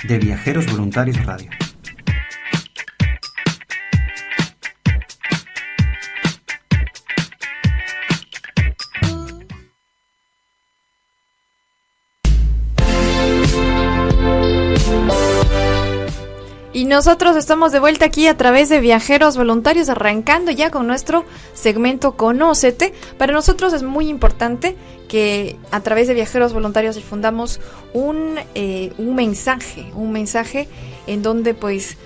de Viajeros Voluntarios Radio. Y nosotros estamos de vuelta aquí a través de Viajeros Voluntarios, arrancando ya con nuestro segmento Conócete. Para nosotros es muy importante que a través de Viajeros Voluntarios difundamos un mensaje en donde pues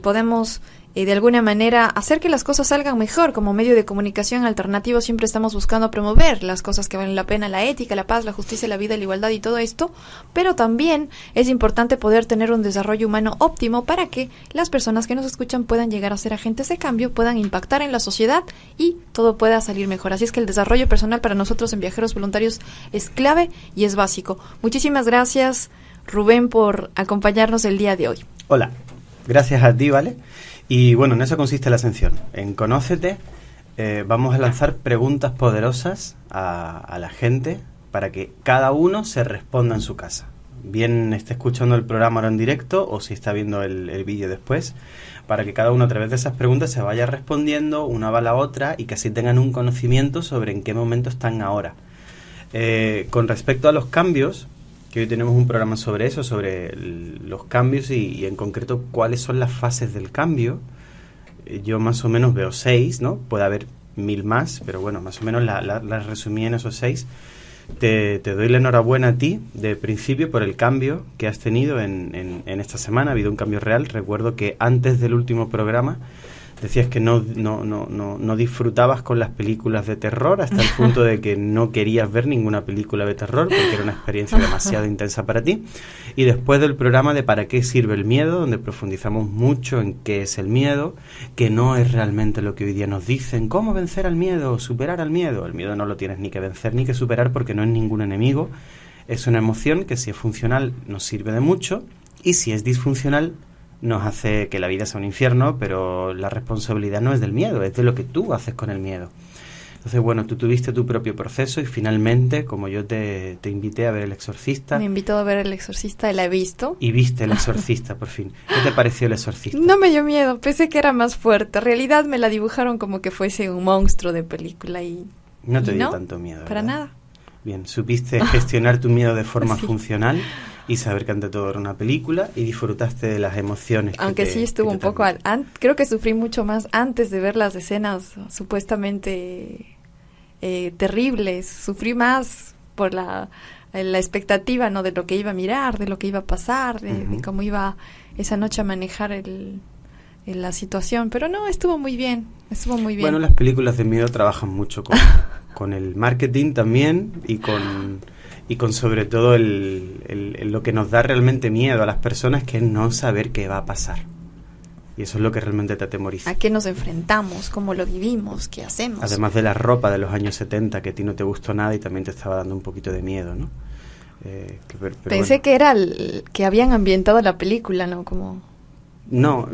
podemos de alguna manera hacer que las cosas salgan mejor. Como medio de comunicación alternativo siempre estamos buscando promover las cosas que valen la pena, la ética, la paz, la justicia, la vida, la igualdad y todo esto, pero también es importante poder tener un desarrollo humano óptimo para que las personas que nos escuchan puedan llegar a ser agentes de cambio, puedan impactar en la sociedad y todo pueda salir mejor. Así es que el desarrollo personal para nosotros en Viajeros Voluntarios es clave y es básico. Muchísimas gracias, Rubén, por acompañarnos el día de hoy. Hola, gracias a ti, ¿vale? Y bueno, en eso consiste la ascensión. En Conócete vamos a lanzar preguntas poderosas a la gente para que cada uno se responda en su casa. Bien esté escuchando el programa ahora en directo o si está viendo el vídeo después, para que cada uno a través de esas preguntas se vaya respondiendo, una va a la otra, y que así tengan un conocimiento sobre en qué momento están ahora. Con respecto a los cambios, que hoy tenemos un programa sobre eso, sobre los cambios y en concreto cuáles son las fases del cambio. Yo más o menos veo 6, ¿no? Puede haber 1000 más, pero bueno, más o menos las resumí en esos 6. Te doy la enhorabuena a ti, de principio, por el cambio que has tenido en esta semana. Ha habido un cambio real. Recuerdo que antes del último programa decías que no disfrutabas con las películas de terror, hasta el punto de que no querías ver ninguna película de terror porque era una experiencia demasiado intensa para ti. Y después del programa de ¿Para qué sirve el miedo?, donde profundizamos mucho en qué es el miedo, que no es realmente lo que hoy día nos dicen, cómo vencer al miedo, superar al miedo. El miedo no lo tienes ni que vencer ni que superar porque no es ningún enemigo. Es una emoción que, si es funcional, nos sirve de mucho, y si es disfuncional, nos hace que la vida sea un infierno, pero la responsabilidad no es del miedo, es de lo que tú haces con el miedo. Entonces, bueno, tú tuviste tu propio proceso y finalmente, como yo te invité a ver El Exorcista... Me invitó a ver El Exorcista y la he visto. Y viste El Exorcista, por fin. ¿Qué te pareció El Exorcista? No me dio miedo, pensé que era más fuerte. En realidad me la dibujaron como que fuese un monstruo de película y... No te dio tanto miedo, ¿verdad? Para nada. Bien, supiste gestionar tu miedo de forma sí. funcional y saber que ante todo era una película y disfrutaste de las emociones. Aunque sí estuvo un poco... creo que sufrí mucho más antes de ver las escenas supuestamente terribles. Sufrí más por la expectativa, ¿no?, de lo que iba a mirar, de lo que iba a pasar, de cómo iba esa noche a manejar la situación. Pero no, estuvo muy bien. Bueno, las películas de miedo trabajan mucho con el marketing también y con sobre todo lo que nos da realmente miedo a las personas, que es no saber qué va a pasar. Y eso es lo que realmente te atemoriza. ¿A qué nos enfrentamos? ¿Cómo lo vivimos? ¿Qué hacemos? Además de la ropa de los años 70, que a ti no te gustó nada y también te estaba dando un poquito de miedo, ¿no? Pensé que era que habían ambientado la película, ¿no? Como... No,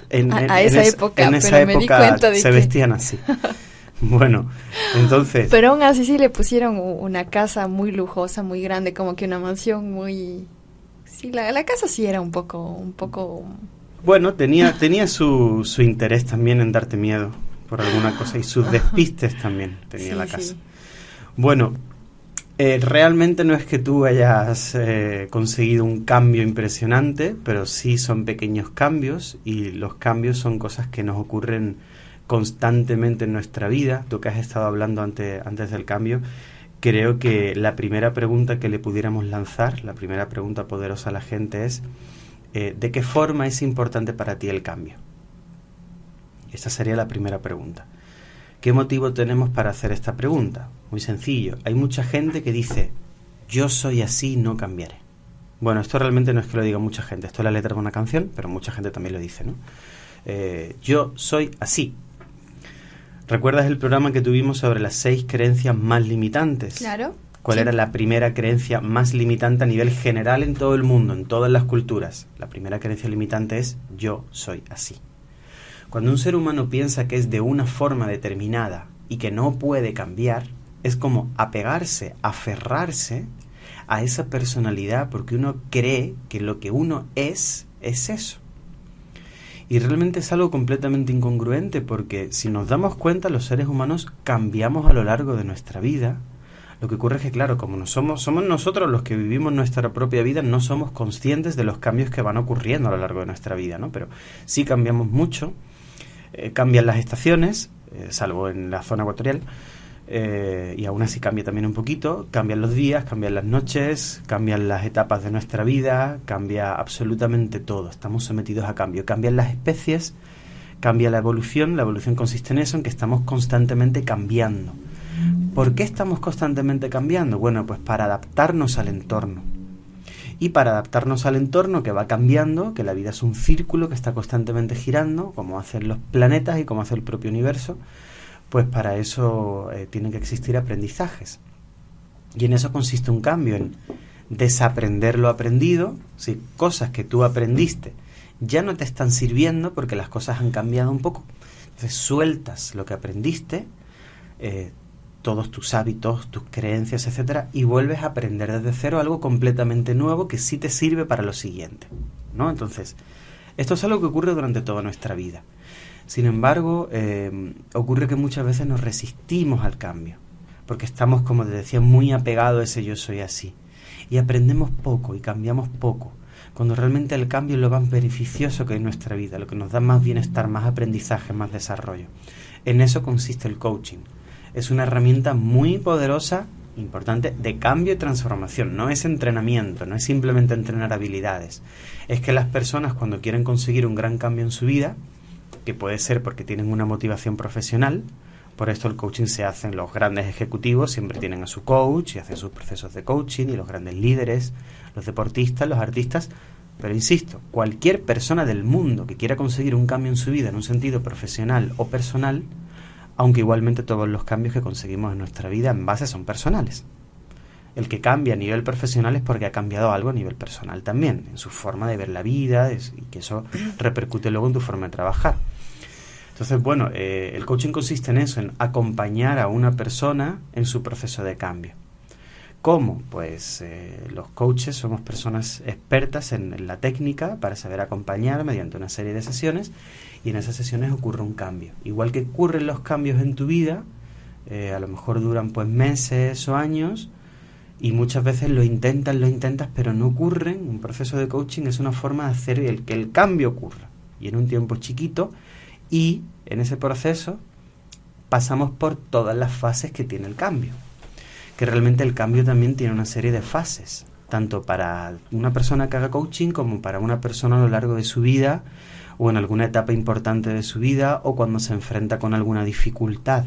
en esa época me di cuenta de se vestían así. Bueno, entonces... Pero aún así sí le pusieron una casa muy lujosa, muy grande, como que una mansión muy... Sí, la casa sí era un poco... Bueno, tenía su interés también en darte miedo por alguna cosa, y sus despistes también tenía la casa. Sí. Bueno, realmente no es que tú hayas conseguido un cambio impresionante, pero sí son pequeños cambios, y los cambios son cosas que nos ocurren constantemente en nuestra vida. Tú que has estado hablando antes del cambio, creo que la primera pregunta que le pudiéramos lanzar, la primera pregunta poderosa a la gente es ¿de qué forma es importante para ti el cambio? Esa sería la primera pregunta. ¿Qué motivo tenemos para hacer esta pregunta? Muy sencillo. Hay mucha gente que dice, yo soy así, no cambiaré. Bueno, esto realmente no es que lo diga mucha gente, esto es la letra de una canción, pero mucha gente también lo dice, ¿no? Yo soy así. ¿Recuerdas el programa que tuvimos sobre las 6 creencias más limitantes? Claro. ¿Cuál era la primera creencia más limitante a nivel general en todo el mundo, en todas las culturas? La primera creencia limitante es yo soy así. Cuando un ser humano piensa que es de una forma determinada y que no puede cambiar, es como apegarse, aferrarse a esa personalidad porque uno cree que lo que uno es eso. Y realmente es algo completamente incongruente, porque si nos damos cuenta, los seres humanos cambiamos a lo largo de nuestra vida. Lo que ocurre es que, claro, como no somos nosotros los que vivimos nuestra propia vida, no somos conscientes de los cambios que van ocurriendo a lo largo de nuestra vida, ¿no? Pero sí cambiamos mucho, cambian las estaciones, salvo en la zona ecuatorial, y aún así cambia también un poquito, cambian los días, cambian las noches, cambian las etapas de nuestra vida, cambia absolutamente todo, estamos sometidos a cambio, cambian las especies, cambia la evolución consiste en eso, en que estamos constantemente cambiando. ¿Por qué estamos constantemente cambiando? Bueno, pues para adaptarnos al entorno. Y para adaptarnos al entorno que va cambiando, que la vida es un círculo que está constantemente girando, como hacen los planetas y como hace el propio universo, pues para eso tienen que existir aprendizajes. Y en eso consiste un cambio, en desaprender lo aprendido, si cosas que tú aprendiste ya no te están sirviendo porque las cosas han cambiado un poco. Entonces sueltas lo que aprendiste, todos tus hábitos, tus creencias, etcétera, y vuelves a aprender desde cero algo completamente nuevo que sí te sirve para lo siguiente, ¿no? Entonces, esto es algo que ocurre durante toda nuestra vida. Sin embargo, ocurre que muchas veces nos resistimos al cambio, porque estamos, como te decía, muy apegados a ese yo soy así, y aprendemos poco y cambiamos poco, cuando realmente el cambio es lo más beneficioso que hay en nuestra vida, lo que nos da más bienestar, más aprendizaje, más desarrollo. En eso consiste el coaching. Es una herramienta muy poderosa, importante, de cambio y transformación. No es entrenamiento, no es simplemente entrenar habilidades. Es que las personas, cuando quieren conseguir un gran cambio en su vida, que puede ser porque tienen una motivación profesional, por esto el coaching se hace en los grandes ejecutivos, siempre tienen a su coach y hacen sus procesos de coaching, y los grandes líderes, los deportistas, los artistas. Pero insisto, cualquier persona del mundo que quiera conseguir un cambio en su vida en un sentido profesional o personal, aunque igualmente todos los cambios que conseguimos en nuestra vida en base son personales. El que cambia a nivel profesional es porque ha cambiado algo a nivel personal también, en su forma de ver la vida, y que eso repercute luego en tu forma de trabajar. Entonces, bueno, el coaching consiste en eso, en acompañar a una persona en su proceso de cambio. ¿Cómo? Pues los coaches somos personas expertas en la técnica para saber acompañar mediante una serie de sesiones, y en esas sesiones ocurre un cambio. Igual que ocurren los cambios en tu vida, a lo mejor duran pues meses o años, y muchas veces lo intentas, pero no ocurren. Un proceso de coaching es una forma de hacer que el cambio ocurra, y en un tiempo chiquito, y en ese proceso pasamos por todas las fases que tiene el cambio. Que realmente el cambio también tiene una serie de fases, tanto para una persona que haga coaching como para una persona a lo largo de su vida, o en alguna etapa importante de su vida, o cuando se enfrenta con alguna dificultad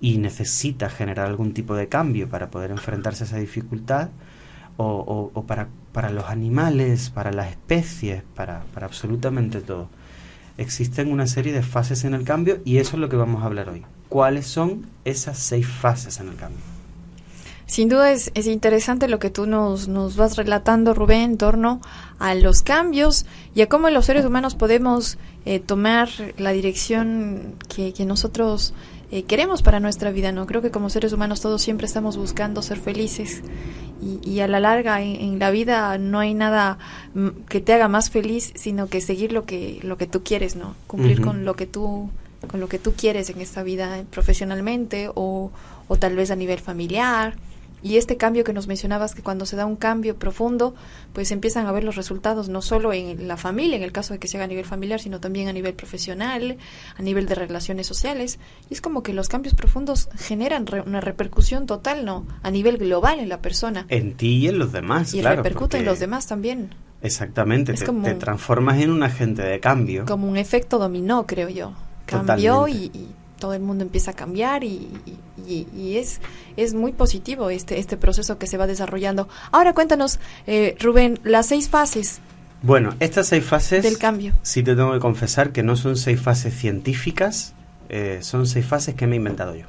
y necesita generar algún tipo de cambio para poder enfrentarse a esa dificultad, o para los animales, para las especies, para absolutamente todo. Existen una serie de fases en el cambio, y eso es lo que vamos a hablar hoy. ¿Cuáles son esas 6 fases en el cambio? Sin duda es interesante lo que tú nos vas relatando, Rubén, en torno a los cambios y a cómo los seres humanos podemos tomar la dirección que nosotros queremos para nuestra vida, ¿no? Creo que como seres humanos todos siempre estamos buscando ser felices, y a la larga en la vida no hay nada que te haga más feliz, sino que seguir lo que tú quieres, ¿no? Cumplir con lo que tú quieres en esta vida, profesionalmente o tal vez a nivel familiar. Y este cambio que nos mencionabas, que cuando se da un cambio profundo, pues empiezan a ver los resultados, no solo en la familia, en el caso de que se haga a nivel familiar, sino también a nivel profesional, a nivel de relaciones sociales. Y es como que los cambios profundos generan una repercusión total, ¿no? A nivel global en la persona. En ti y en los demás, y claro. Y repercute en los demás también. Exactamente, te transformas en un agente de cambio. Como un efecto dominó, creo yo. Cambió y todo el mundo empieza a cambiar y es muy positivo este proceso que se va desarrollando. Ahora cuéntanos, Rubén, las 6 fases. Bueno, estas 6 fases del cambio. Sí te tengo que confesar que no son 6 fases científicas, son 6 fases que me he inventado yo.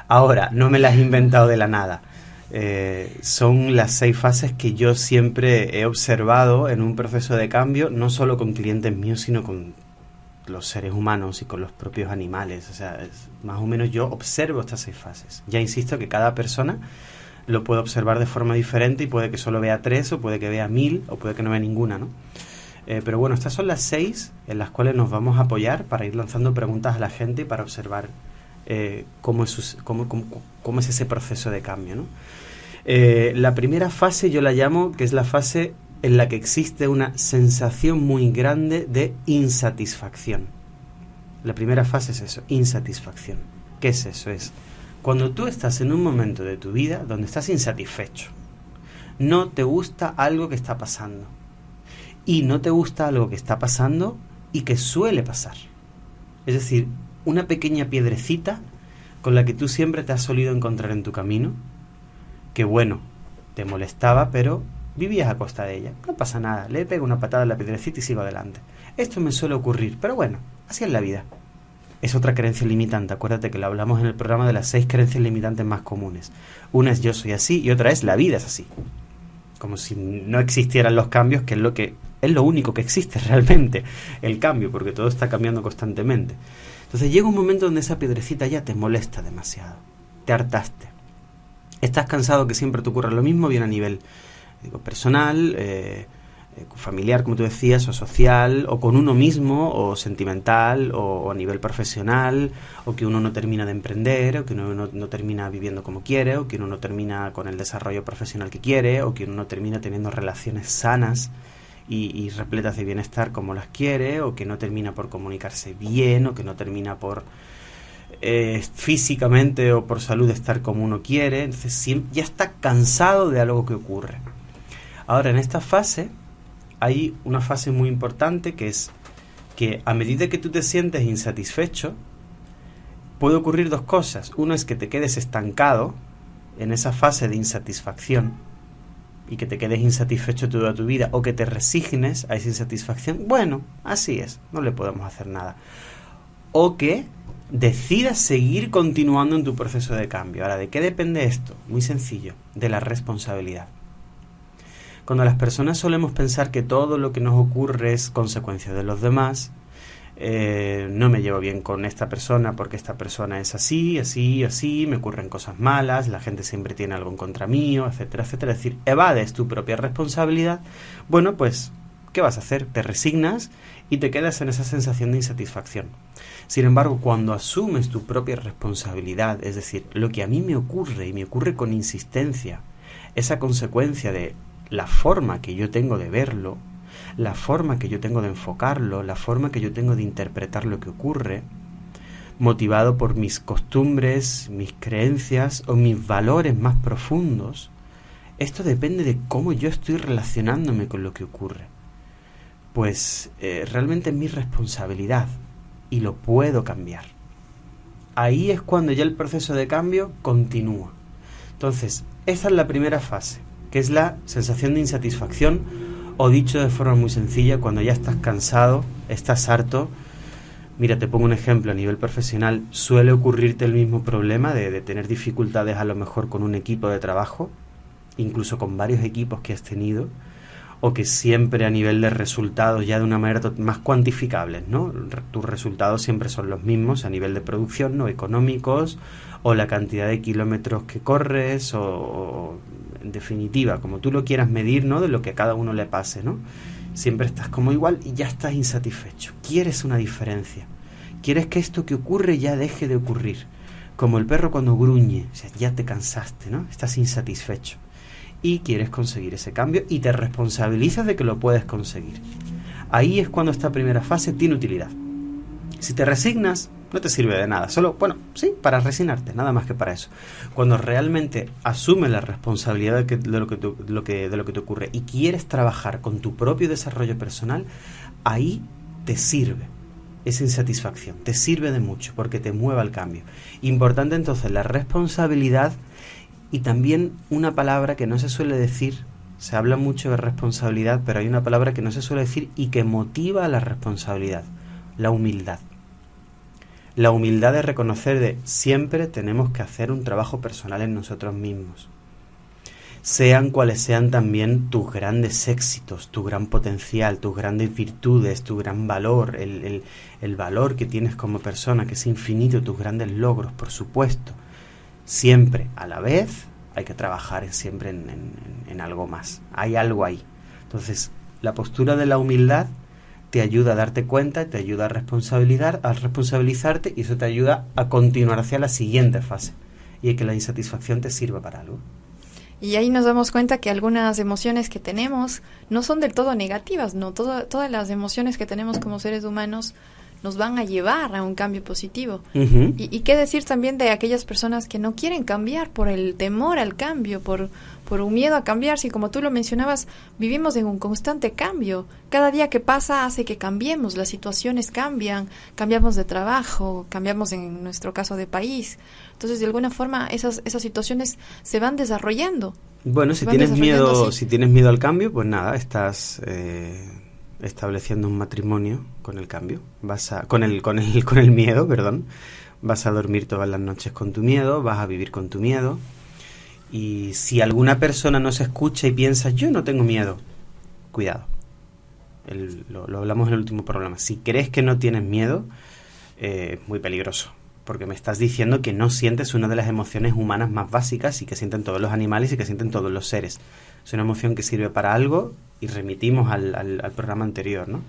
Ahora, no me las he inventado de la nada. Son las 6 fases que yo siempre he observado en un proceso de cambio, no solo con clientes míos, sino con los seres humanos y con los propios animales. O sea, más o menos yo observo estas 6 fases. Ya insisto que cada persona lo puede observar de forma diferente y puede que solo vea 3 o puede que vea 1000 o puede que no vea ninguna, ¿no? Pero bueno, estas son las 6 en las cuales nos vamos a apoyar para ir lanzando preguntas a la gente y para observar cómo es ese proceso de cambio, ¿no? La primera fase yo la llamo que es la fase en la que existe una sensación muy grande de insatisfacción. La primera fase es eso, insatisfacción. ¿Qué es eso? Es cuando tú estás en un momento de tu vida donde estás insatisfecho, no te gusta algo que está pasando, y no te gusta algo que está pasando y que suele pasar. Es decir, una pequeña piedrecita con la que tú siempre te has solido encontrar en tu camino, que bueno, te molestaba, pero vivías a costa de ella. No pasa nada, le pego una patada a la piedrecita y sigo adelante. Esto me suele ocurrir, pero bueno, así es la vida. Es otra creencia limitante. Acuérdate que lo hablamos en el programa de las 6 creencias limitantes más comunes. Una es yo soy así y otra es la vida es así. Como si no existieran los cambios, que es lo único que existe realmente, el cambio, porque todo está cambiando constantemente. Entonces llega un momento donde esa piedrecita ya te molesta demasiado, te hartaste, estás cansado que siempre te ocurra lo mismo, bien a nivel personal, familiar, como tú decías, o social, o con uno mismo, o sentimental, o a nivel profesional, o que uno no termina de emprender, o que uno no termina viviendo como quiere, o que uno no termina con el desarrollo profesional que quiere, o que uno no termina teniendo relaciones sanas y repletas de bienestar como las quiere, o que no termina por comunicarse bien, o que no termina por físicamente o por salud estar como uno quiere. Entonces ya está cansado de algo que ocurre. Ahora, en esta fase hay una fase muy importante, que es que a medida que tú te sientes insatisfecho, puede ocurrir 2 cosas. Uno es que te quedes estancado en esa fase de insatisfacción y que te quedes insatisfecho toda tu vida, o que te resignes a esa insatisfacción. Bueno, así es, no le podemos hacer nada. O que decidas seguir continuando en tu proceso de cambio. Ahora, ¿de qué depende esto? Muy sencillo, de la responsabilidad. Cuando las personas solemos pensar que todo lo que nos ocurre es consecuencia de los demás, no me llevo bien con esta persona porque esta persona es así, me ocurren cosas malas, la gente siempre tiene algo en contra mío, etcétera, etcétera. Es decir, evades tu propia responsabilidad. Bueno, pues, ¿qué vas a hacer? Te resignas y te quedas en esa sensación de insatisfacción. Sin embargo, cuando asumes tu propia responsabilidad, es decir, lo que a mí me ocurre y me ocurre con insistencia, esa consecuencia de la forma que yo tengo de verlo, la forma que yo tengo de enfocarlo, la forma que yo tengo de interpretar lo que ocurre, motivado por mis costumbres, mis creencias o mis valores más profundos, esto depende de cómo yo estoy relacionándome con lo que ocurre. Pues realmente es mi responsabilidad y lo puedo cambiar. Ahí es cuando ya el proceso de cambio continúa. Entonces, esa es la primera fase, que es la sensación de insatisfacción, o dicho de forma muy sencilla, cuando ya estás cansado, estás harto. Mira, te pongo un ejemplo a nivel profesional. Suele ocurrirte el mismo problema de tener dificultades a lo mejor con un equipo de trabajo, incluso con varios equipos que has tenido, o que siempre a nivel de resultados ya de una manera más cuantificables, ¿no? Tus resultados siempre son los mismos a nivel de producción, ¿no? Económicos, o la cantidad de kilómetros que corres, o en definitiva, como tú lo quieras medir, ¿no? De lo que a cada uno le pase, ¿no? Siempre estás como igual y ya estás insatisfecho. Quieres una diferencia. Quieres que esto que ocurre ya deje de ocurrir. Como el perro cuando gruñe, o sea, ya te cansaste, ¿no? Estás insatisfecho. Y quieres conseguir ese cambio y te responsabilizas de que lo puedes conseguir. Ahí es cuando esta primera fase tiene utilidad. Si te resignas, no te sirve de nada. Solo, bueno, sí, para resignarte, nada más que para eso. Cuando realmente asumes la responsabilidad de lo que te ocurre y quieres trabajar con tu propio desarrollo personal, ahí te sirve esa insatisfacción. Te sirve de mucho porque te mueve al cambio. Importante entonces la responsabilidad. Y también una palabra que no se suele decir, se habla mucho de responsabilidad, pero hay una palabra que no se suele decir y que motiva a la responsabilidad: la humildad. La humildad de reconocer de siempre tenemos que hacer un trabajo personal en nosotros mismos. Sean cuales sean también tus grandes éxitos, tu gran potencial, tus grandes virtudes, tu gran valor, el valor que tienes como persona, que es infinito, tus grandes logros, por supuesto. Siempre, a la vez, hay que trabajar siempre en algo más. Hay algo ahí. Entonces, la postura de la humildad te ayuda a darte cuenta, te ayuda a responsabilizarte, y eso te ayuda a continuar hacia la siguiente fase, y que la insatisfacción te sirva para algo. Y ahí nos damos cuenta que algunas emociones que tenemos no son del todo negativas, ¿no? Todas las emociones que tenemos como seres humanos nos van a llevar a un cambio positivo. Uh-huh. Y qué decir también de aquellas personas que no quieren cambiar por el temor al cambio, por un miedo a cambiar. Si, como tú lo mencionabas, vivimos en un constante cambio. Cada día que pasa hace que cambiemos, las situaciones cambian, cambiamos de trabajo, cambiamos en nuestro caso de país. Entonces, de alguna forma, esas situaciones se van desarrollando. Bueno, si tienes miedo al cambio, pues nada, estás estableciendo un matrimonio con el cambio, con el miedo, perdón. Vas a dormir todas las noches con tu miedo, vas a vivir con tu miedo. Y si alguna persona no se escucha y piensa, yo no tengo miedo, cuidado. Lo hablamos en el último programa. Si crees que no tienes miedo, es muy peligroso, porque me estás diciendo que no sientes una de las emociones humanas más básicas, y que sienten todos los animales y que sienten todos los seres. Es una emoción que sirve para algo, y remitimos al programa anterior, ¿no?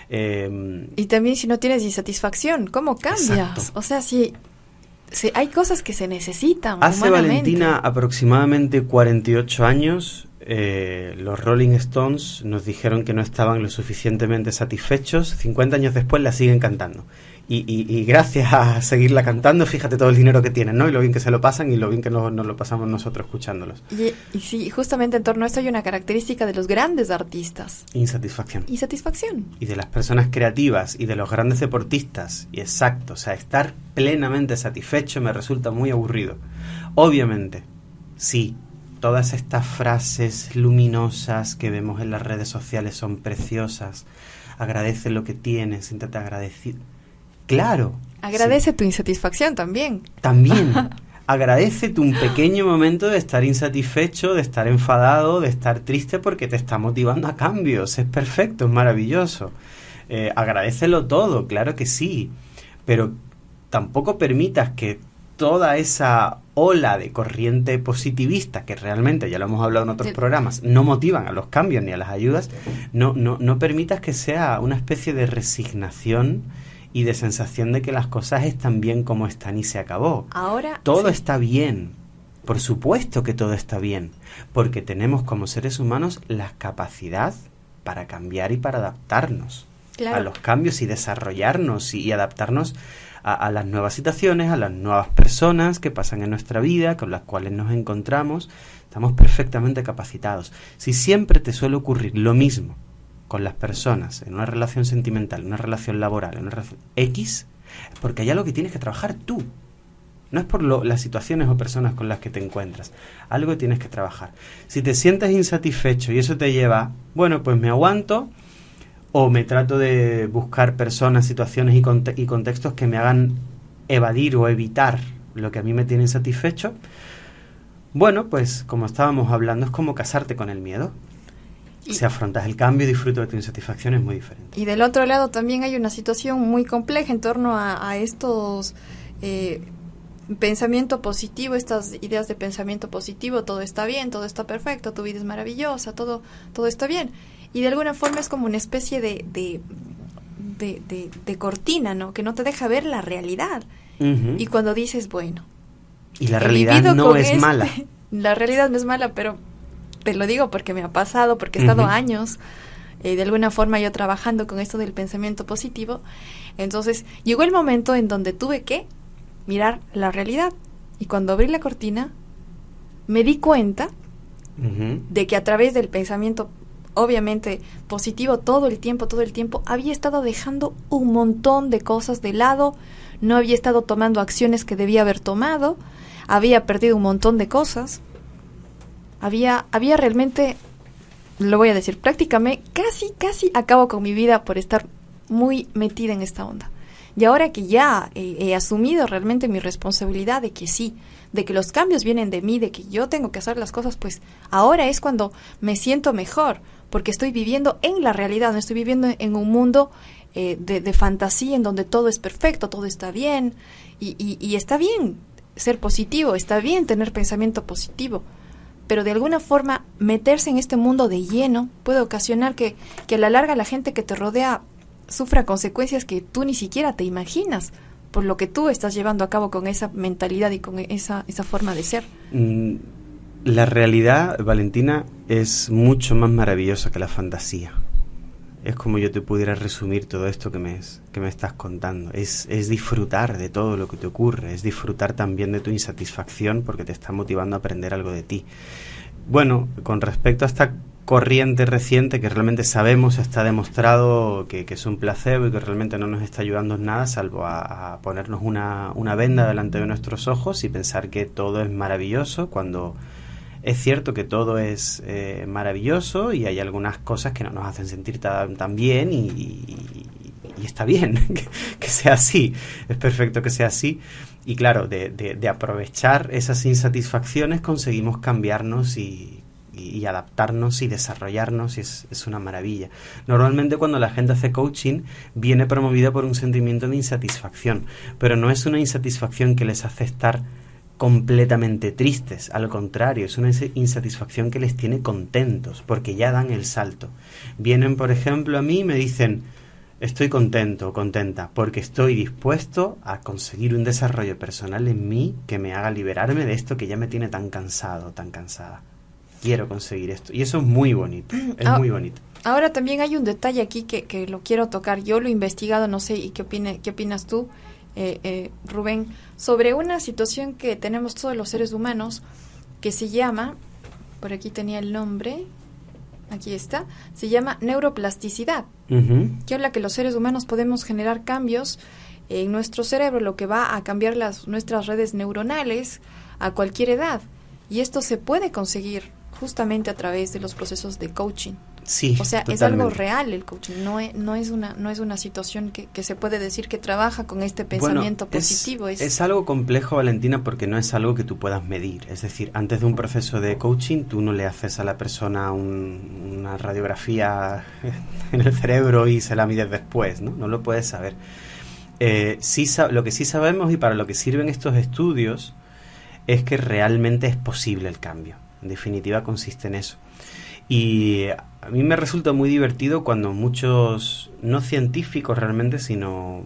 Y también si no tienes insatisfacción, ¿cómo cambias? Exacto. O sea, si hay cosas que se necesitan Hace humanamente. Valentina aproximadamente 48 años, los Rolling Stones nos dijeron que no estaban lo suficientemente satisfechos. 50 años después la siguen cantando. Y gracias a seguirla cantando, fíjate todo el dinero que tienen, ¿no? Y lo bien que se lo pasan, y lo bien que nos lo pasamos nosotros escuchándolos. Y sí, justamente en torno a esto hay una característica de los grandes artistas. Insatisfacción. Y de las personas creativas y de los grandes deportistas. Y exacto, o sea, estar plenamente satisfecho me resulta muy aburrido. Obviamente, sí, todas estas frases luminosas que vemos en las redes sociales son preciosas. Agradece lo que tienes, siéntate agradecido. Claro. Agradece sí. Tu insatisfacción también. También. Agradece un pequeño momento de estar insatisfecho, de estar enfadado, de estar triste, porque te está motivando a cambios. Es perfecto, es maravilloso. Agradécelo todo, claro que sí. Pero tampoco permitas que toda esa ola de corriente positivista, que realmente, ya lo hemos hablado en otros programas, no motivan a los cambios ni a las ayudas, no permitas que sea una especie de resignación y de sensación de que las cosas están bien como están y se acabó. Ahora todo sí. Está bien. Por supuesto que todo está bien, porque tenemos como seres humanos la capacidad para cambiar y para adaptarnos a los cambios, y desarrollarnos y adaptarnos a las nuevas situaciones, a las nuevas personas que pasan en nuestra vida, con las cuales nos encontramos. Estamos perfectamente capacitados. Si siempre te suele ocurrir lo mismo con las personas, en una relación sentimental, en una relación laboral, en una relación X, es porque hay algo que tienes que trabajar tú. No es por las situaciones o personas con las que te encuentras. Algo que tienes que trabajar. Si te sientes insatisfecho y eso te lleva, bueno, pues me aguanto, o me trato de buscar personas, situaciones y contextos que me hagan evadir o evitar lo que a mí me tiene insatisfecho. Bueno, pues como estábamos hablando, es como casarte con el miedo. Si afrontas el cambio y disfrutas de tu insatisfacción, es muy diferente. Y del otro lado también hay una situación muy compleja en torno a estos pensamiento positivo, estas ideas de pensamiento positivo. Todo está bien, todo está perfecto, tu vida es maravillosa, todo está bien. Y de alguna forma es como una especie de cortina, ¿no? Que no te deja ver la realidad. Uh-huh. Y cuando dices, bueno, y la realidad no es mala. La realidad no es mala, pero te lo digo porque me ha pasado, porque he estado años de alguna forma yo trabajando con esto del pensamiento positivo. Entonces llegó el momento en donde tuve que mirar la realidad, y cuando abrí la cortina me di cuenta de que a través del pensamiento obviamente positivo todo el tiempo había estado dejando un montón de cosas de lado, no había estado tomando acciones que debía haber tomado, había perdido un montón de cosas. Había realmente, lo voy a decir, prácticamente casi acabo con mi vida por estar muy metida en esta onda. Y ahora que ya he asumido realmente mi responsabilidad de que sí, de que los cambios vienen de mí, de que yo tengo que hacer las cosas, pues ahora es cuando me siento mejor, porque estoy viviendo en la realidad, no estoy viviendo en un mundo de fantasía en donde todo es perfecto, todo está bien, y está bien. ser positivo, está bien tener pensamiento positivo, pero de alguna forma meterse en este mundo de lleno puede ocasionar que a la larga la gente que te rodea sufra consecuencias que tú ni siquiera te imaginas por lo que tú estás llevando a cabo con esa mentalidad y con esa forma de ser. La realidad, Valentina, es mucho más maravillosa que la fantasía. Es como yo te pudiera resumir todo esto que me estás contando. Es disfrutar de todo lo que te ocurre, es disfrutar también de tu insatisfacción porque te está motivando a aprender algo de ti. Bueno, con respecto a esta corriente reciente que realmente sabemos, está demostrado que es un placebo y que realmente no nos está ayudando en nada, salvo a ponernos una venda delante de nuestros ojos y pensar que todo es maravilloso, cuando es cierto que todo es maravilloso y hay algunas cosas que no nos hacen sentir tan bien y está bien que sea así, es perfecto que sea así. Y claro, de aprovechar esas insatisfacciones conseguimos cambiarnos y adaptarnos y desarrollarnos, y es una maravilla. Normalmente cuando la gente hace coaching viene promovida por un sentimiento de insatisfacción, pero no es una insatisfacción que les hace estar completamente tristes, al contrario, es una insatisfacción que les tiene contentos porque ya dan el salto. Vienen, por ejemplo, a mí y me dicen: estoy contento o contenta porque estoy dispuesto a conseguir un desarrollo personal en mí que me haga liberarme de esto que ya me tiene tan cansado, tan cansada. Quiero conseguir esto. Y eso es muy bonito, es muy bonito. Ahora también hay un detalle aquí que lo quiero tocar. Yo lo he investigado, no sé, ¿y qué opinas tú, Rubén? Sobre una situación que tenemos todos los seres humanos que se llama, por aquí tenía el nombre, aquí está, se llama neuroplasticidad, que habla que los seres humanos podemos generar cambios en nuestro cerebro, lo que va a cambiar nuestras redes neuronales a cualquier edad. Y esto se puede conseguir justamente a través de los procesos de coaching. Sí, o sea, totalmente. Es algo real el coaching, no es una situación que se puede decir que trabaja con este pensamiento positivo. Es algo complejo, Valentina, porque no es algo que tú puedas medir. Es decir, antes de un proceso de coaching, tú no le haces a la persona una radiografía en el cerebro y se la mides después, ¿no? No lo puedes saber. Lo que sí sabemos y para lo que sirven estos estudios es que realmente es posible el cambio. En definitiva, consiste en eso. Y a mí me resulta muy divertido cuando muchos, no científicos realmente, sino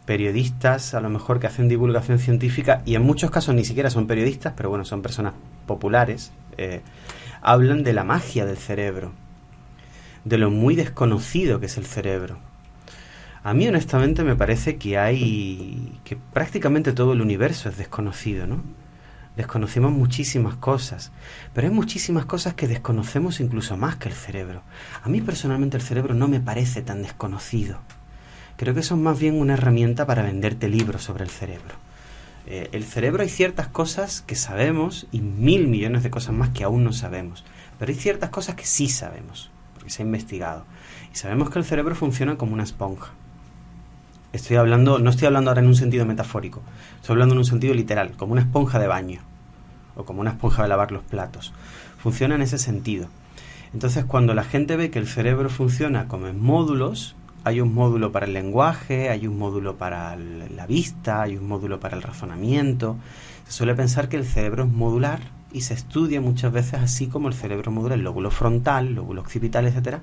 periodistas, a lo mejor que hacen divulgación científica, y en muchos casos ni siquiera son periodistas, pero bueno, son personas populares, hablan de la magia del cerebro, de lo muy desconocido que es el cerebro. A mí honestamente me parece que prácticamente todo el universo es desconocido, ¿no? Desconocemos muchísimas cosas, pero hay muchísimas cosas que desconocemos incluso más que el cerebro. A mí personalmente el cerebro no me parece tan desconocido. Creo que son más bien una herramienta para venderte libros sobre el cerebro. El cerebro, hay ciertas cosas que sabemos y 1.000 millones de cosas más que aún no sabemos, pero hay ciertas cosas que sí sabemos, porque se ha investigado. Y sabemos que el cerebro funciona como una esponja. No estoy hablando ahora en un sentido metafórico, estoy hablando en un sentido literal, como una esponja de baño o como una esponja de lavar los platos. Funciona en ese sentido. Entonces, cuando la gente ve que el cerebro funciona como en módulos, hay un módulo para el lenguaje, hay un módulo para la vista, hay un módulo para el razonamiento. Se suele pensar que el cerebro es modular y se estudia muchas veces así como el cerebro modula el lóbulo frontal, lóbulo occipital, etcétera.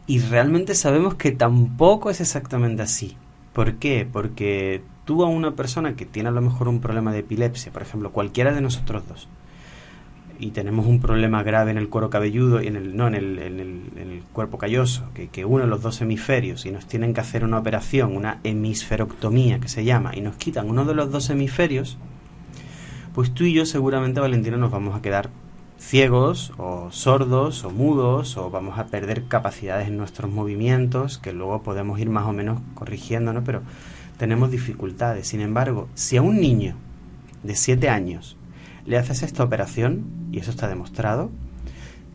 Y realmente sabemos que tampoco es exactamente así. ¿Por qué? Porque tú a una persona que tiene a lo mejor un problema de epilepsia, por ejemplo, cualquiera de nosotros dos, y tenemos un problema grave en el cuero cabelludo y en el cuerpo calloso, que une los dos hemisferios, y nos tienen que hacer una operación, una hemisferoctomía que se llama, y nos quitan uno de los dos hemisferios, pues tú y yo seguramente, Valentina, nos vamos a quedar ciegos o sordos o mudos, o vamos a perder capacidades en nuestros movimientos que luego podemos ir más o menos corrigiendo, ¿no? Pero tenemos dificultades. Sin embargo, si a un niño de 7 años le haces esta operación, y eso está demostrado,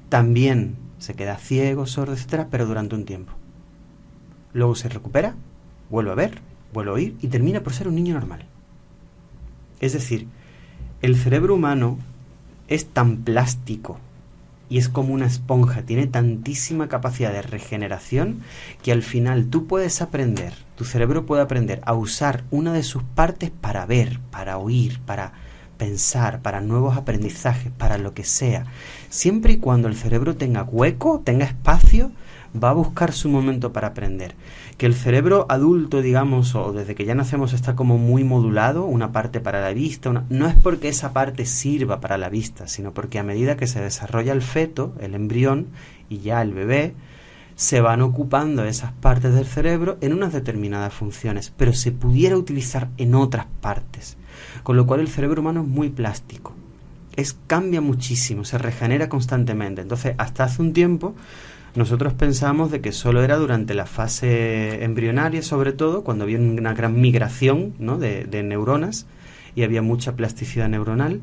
también se queda ciego, sordo, etcétera, pero durante un tiempo. Luego se recupera, vuelve a ver, vuelve a oír y termina por ser un niño normal. Es decir, el cerebro humano es tan plástico y es como una esponja, tiene tantísima capacidad de regeneración que al final tú puedes aprender, tu cerebro puede aprender a usar una de sus partes para ver, para oír, para pensar, para nuevos aprendizajes, para lo que sea. Siempre y cuando el cerebro tenga hueco, tenga espacio, va a buscar su momento para aprender. Que el cerebro adulto, digamos, o desde que ya nacemos está como muy modulado, una parte para la vista, no es porque esa parte sirva para la vista, sino porque a medida que se desarrolla el feto, el embrión y ya el bebé, se van ocupando esas partes del cerebro en unas determinadas funciones, pero se pudiera utilizar en otras partes. Con lo cual el cerebro humano es muy plástico. Cambia muchísimo, se regenera constantemente. Entonces, hasta hace un tiempo, nosotros pensamos de que solo era durante la fase embrionaria, sobre todo, cuando había una gran migración, ¿no?, de neuronas y había mucha plasticidad neuronal,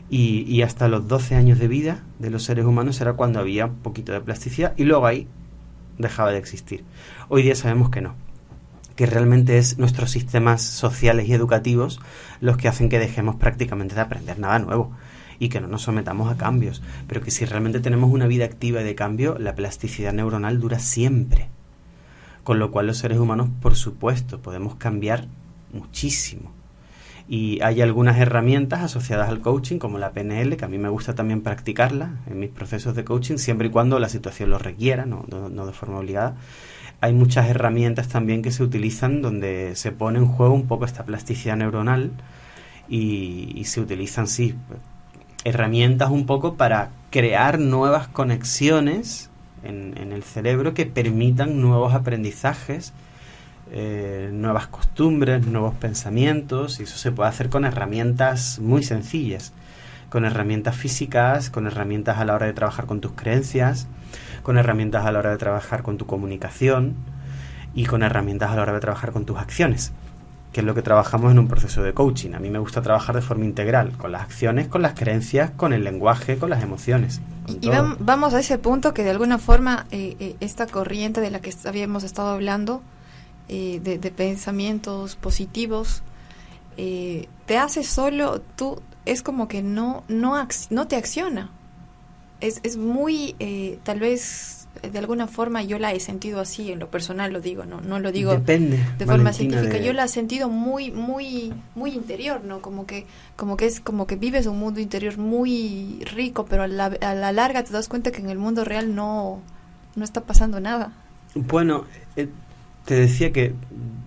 y hasta los 12 años de vida de los seres humanos era cuando había un poquito de plasticidad, y luego ahí dejaba de existir. Hoy día sabemos que no, que realmente es nuestros sistemas sociales y educativos los que hacen que dejemos prácticamente de aprender nada nuevo y que no nos sometamos a cambios, pero que si realmente tenemos una vida activa y de cambio, la plasticidad neuronal dura siempre, con lo cual los seres humanos, por supuesto, podemos cambiar muchísimo. Y hay algunas herramientas asociadas al coaching, como la PNL, que a mí me gusta también practicarla en mis procesos de coaching, siempre y cuando la situación lo requiera, no de forma obligada. Hay muchas herramientas también que se utilizan donde se pone en juego un poco esta plasticidad neuronal y se utilizan, sí, herramientas un poco para crear nuevas conexiones en el cerebro que permitan nuevos aprendizajes, nuevas costumbres, nuevos pensamientos, y eso se puede hacer con herramientas muy sencillas, con herramientas físicas, con herramientas a la hora de trabajar con tus creencias, con herramientas a la hora de trabajar con tu comunicación y con herramientas a la hora de trabajar con tus acciones, que es lo que trabajamos en un proceso de coaching. A mí me gusta trabajar de forma integral, con las acciones, con las creencias, con el lenguaje, con las emociones. Y vamos a ese punto que de alguna forma esta corriente de la que habíamos estado hablando, de pensamientos positivos, te hace solo, tú es como que no te acciona. Es muy, tal vez de alguna forma yo la he sentido así, en lo personal lo digo, no lo digo Depende, de forma Valentina, científica. Yo la he sentido muy interior, ¿no? Como que vives un mundo interior muy rico, pero a la larga te das cuenta que en el mundo real no está pasando nada. Bueno, te decía que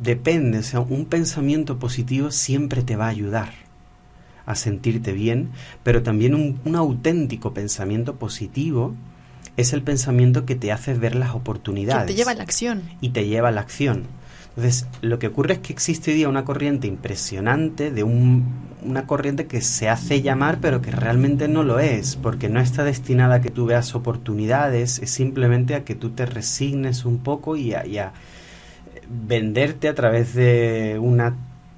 depende, o sea, un pensamiento positivo siempre te va a ayudar a sentirte bien, pero también un auténtico pensamiento positivo es el pensamiento que te hace ver las oportunidades. Que te lleva a la acción. Y te lleva a la acción. Entonces, lo que ocurre es que existe hoy día una corriente impresionante, de una corriente que se hace llamar, pero que realmente no lo es, porque no está destinada a que tú veas oportunidades, es simplemente a que tú te resignes un poco y a venderte a través de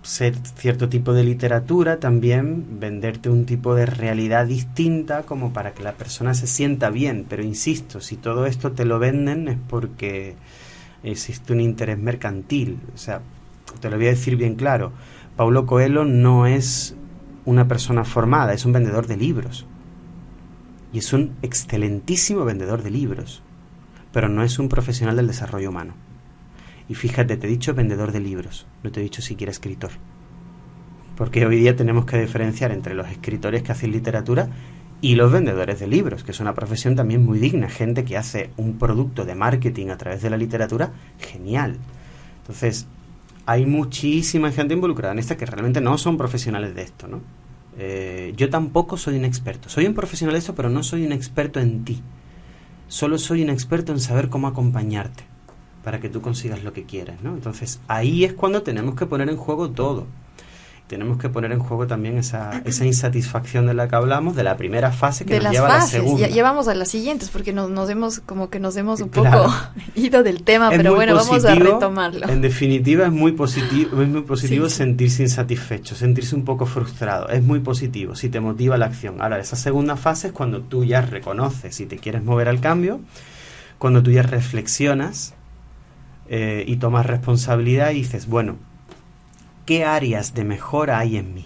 cierto tipo de literatura, también venderte un tipo de realidad distinta como para que la persona se sienta bien. Pero insisto, si todo esto te lo venden es porque existe un interés mercantil. O sea, te lo voy a decir bien claro, Paulo Coelho no es una persona formada, es un vendedor de libros y es un excelentísimo vendedor de libros, pero no es un profesional del desarrollo humano. Y fíjate, te he dicho vendedor de libros, no te he dicho siquiera escritor. Porque hoy día tenemos que diferenciar entre los escritores que hacen literatura y los vendedores de libros, que es una profesión también muy digna, gente que hace un producto de marketing a través de la literatura genial. Entonces, hay muchísima gente involucrada en esta que realmente no son profesionales de esto, ¿no? Yo tampoco soy un experto. Soy un profesional de esto, pero no soy un experto en ti. Solo soy un experto en saber cómo acompañarte para que tú consigas lo que quieres, ¿no? Entonces, ahí es cuando tenemos que poner en juego todo. Tenemos que poner en juego también esa insatisfacción de la que hablamos, de la primera fase que nos lleva a la segunda. Ya vamos a las siguientes, porque nos hemos un poco ido del tema, pero bueno, vamos a retomarlo. En definitiva, es muy positivo sí. Sentirse insatisfecho, sentirse un poco frustrado. Es muy positivo, si te motiva la acción. Ahora, esa segunda fase es cuando tú ya reconoces si te quieres mover al cambio, cuando tú ya reflexionas y tomas responsabilidad y dices, bueno, ¿qué áreas de mejora hay en mí?